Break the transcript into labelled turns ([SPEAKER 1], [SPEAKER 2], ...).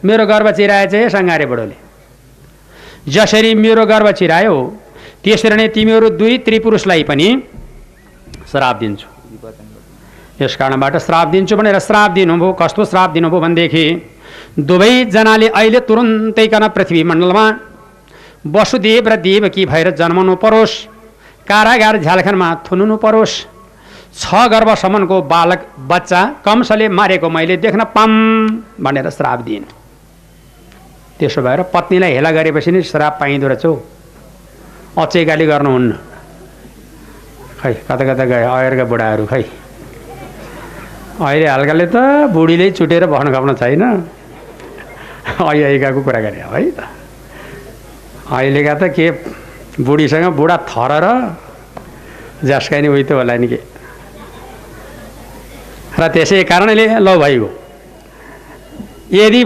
[SPEAKER 1] मेरो गर्भ चिराएछ हे सङ्घारे बुढोले। जसरी मेरो गर्भ चिरायो त्यसरी नै तिमीहरू दुई त्रिपुरुषलाई पनि श्राप दिन्छु। यस कारणबाट श्राप दिन्छु भनेर श्राप दिनुभयो। कस्तो श्राप दिनुभयो भनेदेखि दुवैजनाले अहिले तुरुन्तैकन पृथ्वी मण्डलमा वसुदेव र देवकी भएर जन्मनु परोस्, कारागार झ्यालखानमा थुनुनु परोस्। 6 गर्भसम्मको बालक बच्चा कंसले मारेको मैले देख्न पाम भनेर श्राप दिइन्। त्यसो भएर पत्नीलाई हेला गरेपछि नि श्राप पाइँदो रहेछ हौ। अचै गाली गर्नुहुन्न। खै कता कता गए अयरका बुढाहरू। खै अहिले हल्काले त बुढीले चुटेर बस्न खप्न छैन। अहिलेकाको कुरा गरे है त। अहिलेका त के बुढीसँग बुढा थर र जसका नि उही त होला नि के। र त्यसै कारणले ल भइगयो। यदि